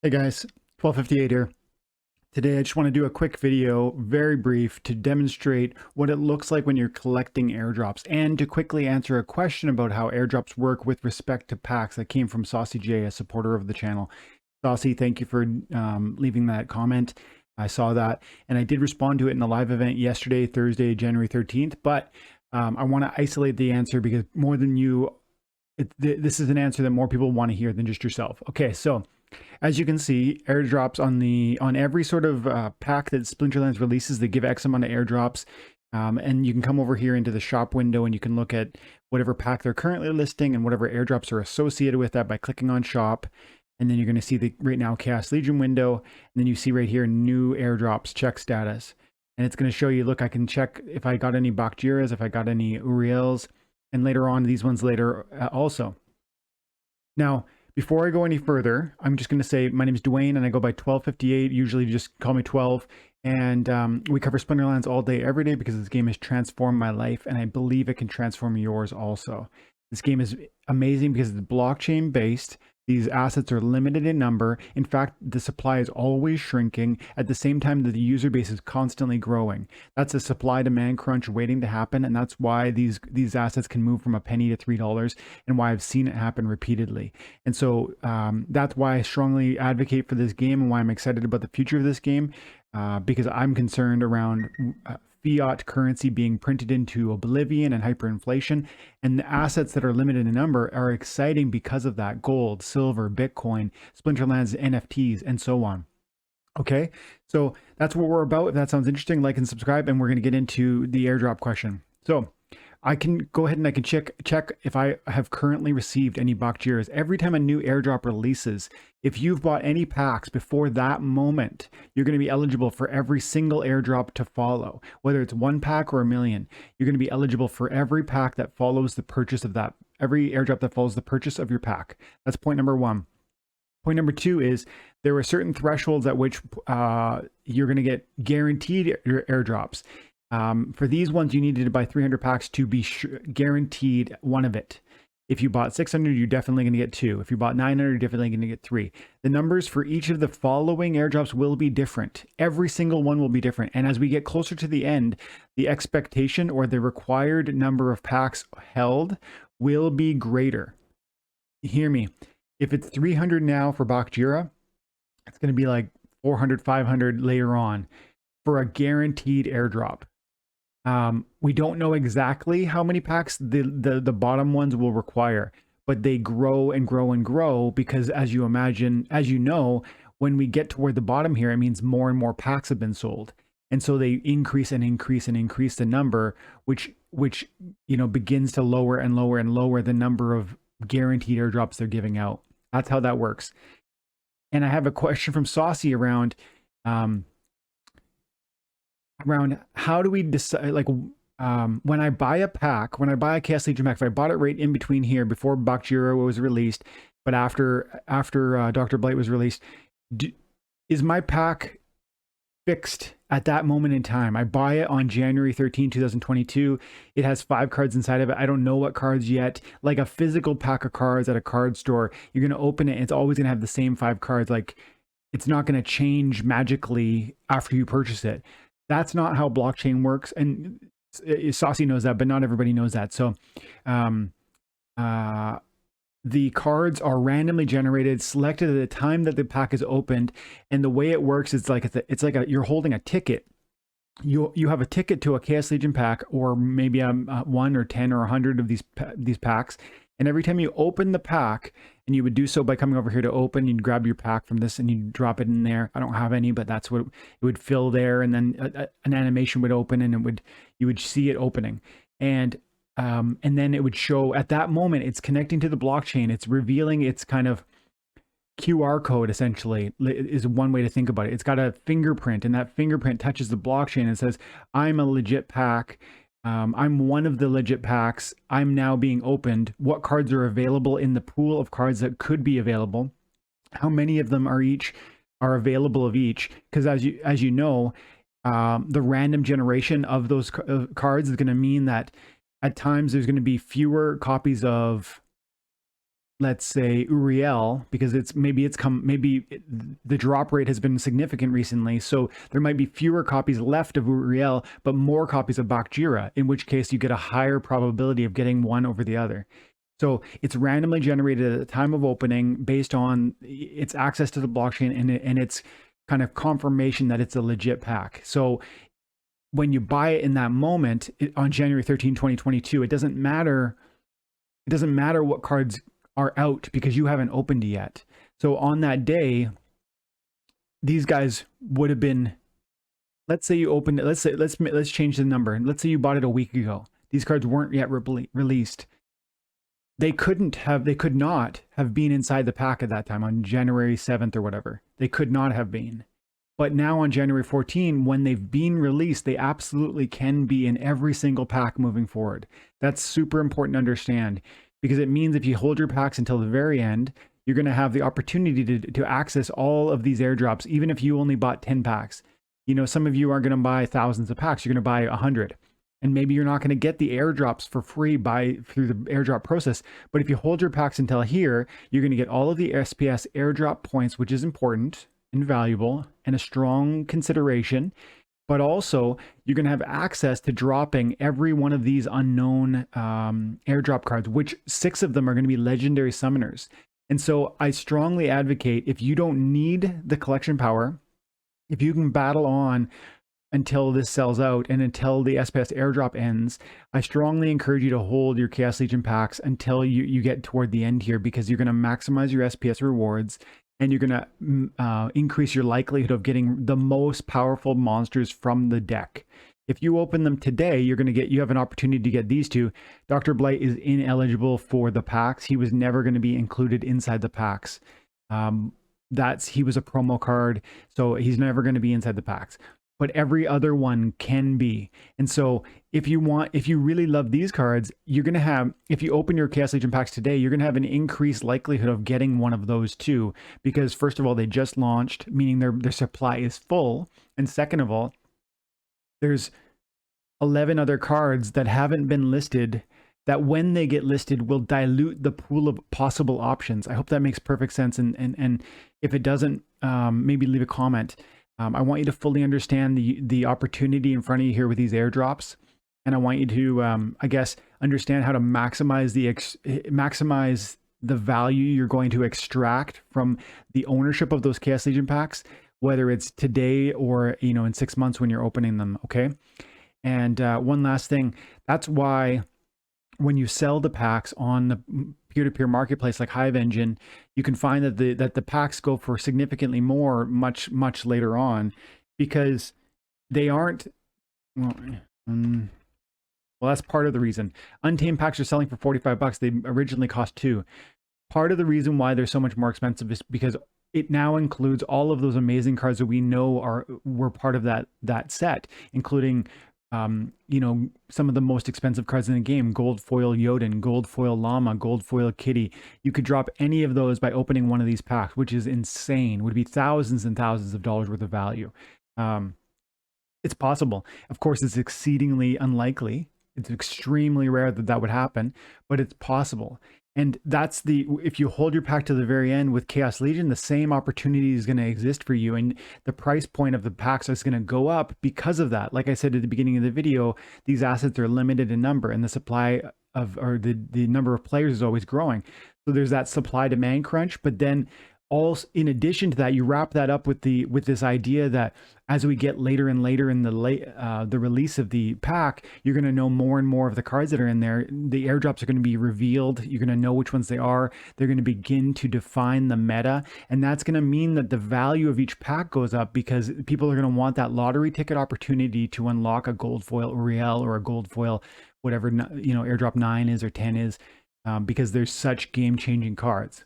Hey guys, 1258 here. Today I just want to do a quick video, very brief, to demonstrate what it looks like when you're collecting airdrops and to quickly answer a question about how airdrops work with respect to packs that came from Saucy J, a supporter of the channel. Saucy, thank you for leaving that comment. I saw that and I did respond to it in the live event yesterday, Thursday, January 13th, but I want to isolate the answer because more than you, this is an answer that more people want to hear than just yourself. Okay, so as you can see, airdrops on every sort of pack that Splinterlands releases, they give X amount of airdrops. And you can come over here into the shop window and you can look at whatever pack they're currently listing and whatever airdrops are associated with that by clicking on shop. And then you're going to see the right now Chaos Legion window. And then you see right here, new airdrops, check status. And it's going to show you, look, I can check if I got any Bakjiras, if I got any Uriels, and later on, these ones later also. Now, before I go any further, I'm just going to say my name is Dwayne and I go by 1258. Usually just call me 12. And we cover Splinterlands all day, every day because this game has transformed my life and I believe it can transform yours also. This game is amazing because it's blockchain based. These assets are limited in number. In fact, the supply is always shrinking at the same time that the user base is constantly growing. That's a supply demand crunch waiting to happen. And that's why these assets can move from a penny to $3 and why I've seen it happen repeatedly. And so that's why I strongly advocate for this game and why I'm excited about the future of this game because I'm concerned around fiat currency being printed into oblivion and hyperinflation, and the assets that are limited in number are exciting because of that: gold, silver, Bitcoin, Splinterlands, NFTs, and so on. Okay, so that's what we're about. If that sounds interesting, like and subscribe, and we're going to get into the airdrop question. So I can go ahead and I can check if I have currently received any Bakjiras. Every time a new airdrop releases, if you've bought any packs before that moment, you're going to be eligible for every single airdrop to follow. Whether it's one pack or a million, you're going to be eligible for every pack that follows the purchase of that, every airdrop that follows the purchase of your pack. That's point number one. Point number two is there are certain thresholds at which you're going to get guaranteed airdrops. For these ones, you needed to buy 300 packs to be guaranteed one of it. If you bought 600, you're definitely going to get 2. If you bought 900, you're definitely going to get 3. The numbers for each of the following airdrops will be different. Every single one will be different. And as we get closer to the end, the expectation or the required number of packs held will be greater. Hear me. If it's 300 now for Bakjira, it's going to be like 400, 500 later on for a guaranteed airdrop. We don't know exactly how many packs the bottom ones will require, but they grow and grow and grow because as you know, when we get toward the bottom here, it means more and more packs have been sold. And so they increase and increase and increase the number, which begins to lower and lower and lower the number of guaranteed airdrops they're giving out. That's how that works. And I have a question from Saucy around how do we decide, like, when I buy a pack, when I buy a Chaos Legion pack, if I bought it right in between here before Bakjira was released, but after Dr. Blight was released, is my pack fixed at that moment in time? I buy it on January 13, 2022. It has 5 cards inside of it. I don't know what cards yet. Like a physical pack of cards at a card store, you're going to open it and it's always going to have the same 5 cards. Like, it's not going to change magically after you purchase it. That's not how blockchain works. And Saucy knows that, but not everybody knows that. So the cards are randomly generated, selected at the time that the pack is opened. And the way it works is like you're holding a ticket. You have a ticket to a Chaos Legion pack, or maybe 1 or 10 or 100 of these packs. And every time you open the pack, and you would do so by coming over here to open, you'd grab your pack from this and you'd drop it in there. I don't have any, but that's what it would fill there. And then an animation would open and you would see it opening. And then it would show at that moment, it's connecting to the blockchain. It's revealing its kind of QR code, essentially, is one way to think about it. It's got a fingerprint, and that fingerprint touches the blockchain and says, I'm a legit pack. I'm one of the legit packs. I'm now being opened. What cards are available in the pool of cards that could be available? How many of them are available of each? Because as you know, the random generation of those cards is going to mean that at times there's going to be fewer copies of let's say Uriel, because maybe the drop rate has been significant recently, so there might be fewer copies left of Uriel but more copies of Bakjira, in which case you get a higher probability of getting one over the other. So it's randomly generated at the time of opening based on its access to the blockchain and its kind of confirmation that it's a legit pack. So when you buy it in that moment on January 13, 2022, it doesn't matter what cards are out because you haven't opened yet. So on that day, these guys would have been, let's say you opened it, let's change the number. Let's say you bought it a week ago. These cards weren't yet released. They could not have been inside the pack at that time on January 7th or whatever. They could not have been. But now on January 14, when they've been released, they absolutely can be in every single pack moving forward. That's super important to understand, because it means if you hold your packs until the very end, you're going to have the opportunity to access all of these airdrops, even if you only bought 10 packs. You know, some of you aren't going to buy thousands of packs. You're going to buy 100. And maybe you're not going to get the airdrops for free through the airdrop process. But if you hold your packs until here, you're going to get all of the SPS airdrop points, which is important and valuable and a strong consideration. But also, you're going to have access to dropping every one of these unknown airdrop cards, which 6 of them are going to be legendary summoners. And so I strongly advocate, if you don't need the collection power, if you can battle on until this sells out and until the SPS airdrop ends, I strongly encourage you to hold your Chaos Legion packs until you get toward the end here, because you're going to maximize your SPS rewards and you're going to increase your likelihood of getting the most powerful monsters from the deck. If you open them today, you have an opportunity to get these two. Dr. Blight is ineligible for the packs. He was never going to be included inside the packs. He was a promo card, so he's never going to be inside the packs. But every other one can be. And so if you really love these cards, you're going to have, if you open your Chaos Legion packs today, you're going to have an increased likelihood of getting one of those too. Because first of all, they just launched, meaning their supply is full. And second of all, there's 11 other cards that haven't been listed that when they get listed will dilute the pool of possible options. I hope that makes perfect sense. And if it doesn't, maybe leave a comment. I want you to fully understand the opportunity in front of you here with these airdrops. And I want you to, I guess, understand how to maximize the value you're going to extract from the ownership of those Chaos Legion packs, whether it's today or, you know, in 6 months when you're opening them, okay? And one last thing, that's why when you sell the packs on the peer-to-peer marketplace like Hive Engine, you can find that the packs go for significantly more much later on, because they aren't, well, that's part of the reason. Untamed packs are selling for $45. They originally cost $2. Part of the reason why they're so much more expensive is because it now includes all of those amazing cards that we know were part of that set, including you know, some of the most expensive cards in the game: gold foil Jotun, gold foil Llama, gold foil Kitty. You could drop any of those by opening one of these packs, which is insane. Would be thousands and thousands of dollars worth of value. It's possible. Of course, it's exceedingly unlikely. It's extremely rare that would happen, but it's possible. And that's if you hold your pack to the very end with Chaos Legion, the same opportunity is going to exist for you. And the price point of the packs is going to go up because of that. Like I said at the beginning of the video, these assets are limited in number, and the supply or the number of players is always growing. So there's that supply demand crunch. But then also, in addition to that, you wrap that up with this idea that as we get later and later in the release of the pack, you're going to know more and more of the cards that are in there. The airdrops are going to be revealed. You're going to know which ones they are. They're going to begin to define the meta, and that's going to mean that the value of each pack goes up, because people are going to want that lottery ticket opportunity to unlock a gold foil Uriel or a gold foil whatever, you know, airdrop 9 is or 10 is, because there's such game-changing cards.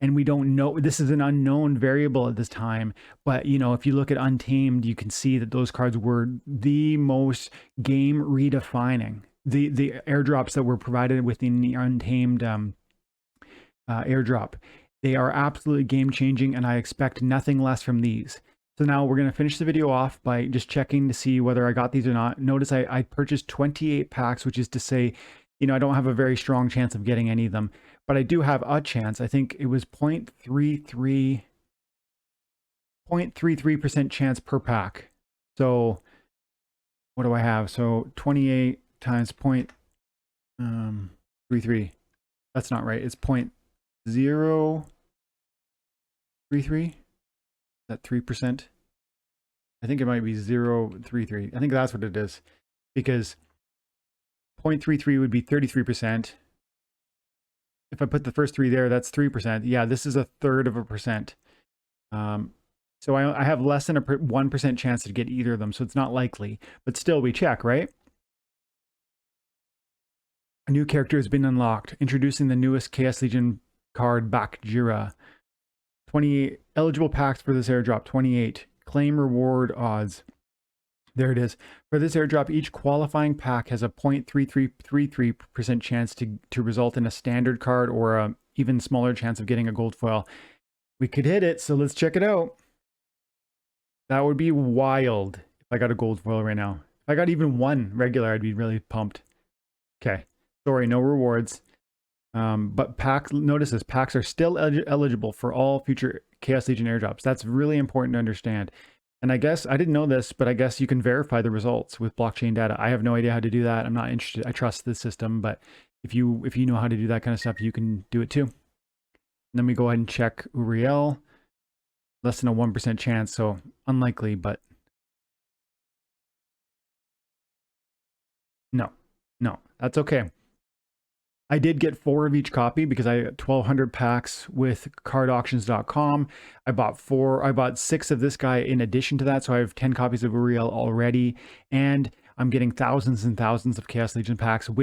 And we don't know, this is an unknown variable at this time, but you know, if you look at Untamed, you can see that those cards were the most game redefining. The airdrops that were provided within the Untamed airdrop, they are absolutely game changing, and I expect nothing less from these. So now we're going to finish the video off by just checking to see whether I got these or not. Notice I purchased 28 packs, which is to say, you know, I don't have a very strong chance of getting any of them. but I do have a chance. I think it was 0.33% chance per pack. So what do I have? So 28 times 0.33. That's not right. It's 0.033. Is that 3%? I think it might be 0.33. I think that's what it is, because 0.33 would be 33%. If I put the first 3 there, that's 3%. Yeah, this is 1/3%. So I have less than a 1% chance to get either of them, so it's not likely. But still, we check, right? A new character has been unlocked, introducing the newest Chaos Legion card, Bakjira. 28 eligible packs for this airdrop, 28. Claim reward odds. There it is. For this airdrop, each qualifying pack has a 0.3333% chance to result in a standard card, or a even smaller chance of getting a gold foil. We could hit it, so let's check it out. That would be wild if I got a gold foil right now. If I got even one regular, I'd be really pumped. Okay, sorry, no rewards. But packs, notice this, packs are still eligible for all future Chaos Legion airdrops. That's really important to understand. And I guess, I didn't know this, but I guess you can verify the results with blockchain data. I have no idea how to do that. I'm not interested. I trust the system, but if you know how to do that kind of stuff, you can do it too. And then we go ahead and check Uriel. Less than a 1% chance, so unlikely, but no, that's okay. I did get 4 of each copy because I got 1,200 packs with cardauctions.com. I bought 6 of this guy in addition to that, so I have 10 copies of Uriel already, and I'm getting thousands and thousands of Chaos Legion packs, some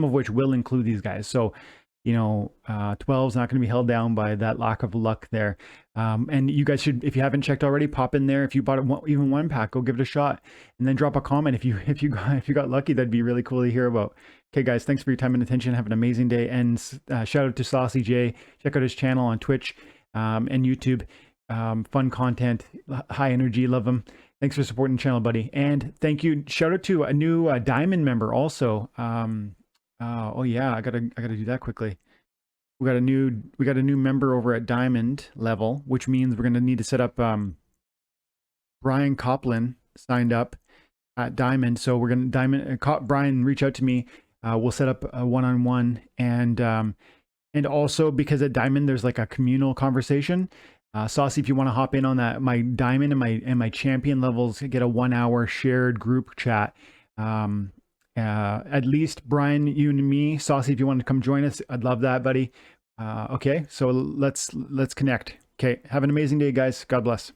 of which will include these guys. So, you know, 12 is not going to be held down by that lack of luck there. And you guys should, if you haven't checked already, pop in there. If you bought even one pack, go give it a shot, and then drop a comment if you got lucky. That'd be really cool to hear about. Okay, guys, thanks for your time and attention. Have an amazing day, and shout out to Saucy J. Check out his channel on Twitch and YouTube. Fun content, high energy, love him. Thanks for supporting the channel, buddy. And thank you. Shout out to a new Diamond member also. Oh yeah, I gotta do that quickly. We got a new member over at Diamond level, which means we're gonna need to set up. Brian Coplin signed up at Diamond, so we're gonna Brian, reach out to me. We'll set up a one-on-one, and also because at Diamond there's like a communal conversation. Saucy, if you want to hop in on that, my Diamond and my champion levels get a 1-hour shared group chat. At least Brian, you and me, Saucy, if you want to come join us, I'd love that, buddy. Okay, so let's connect. Okay, have an amazing day, guys. God bless.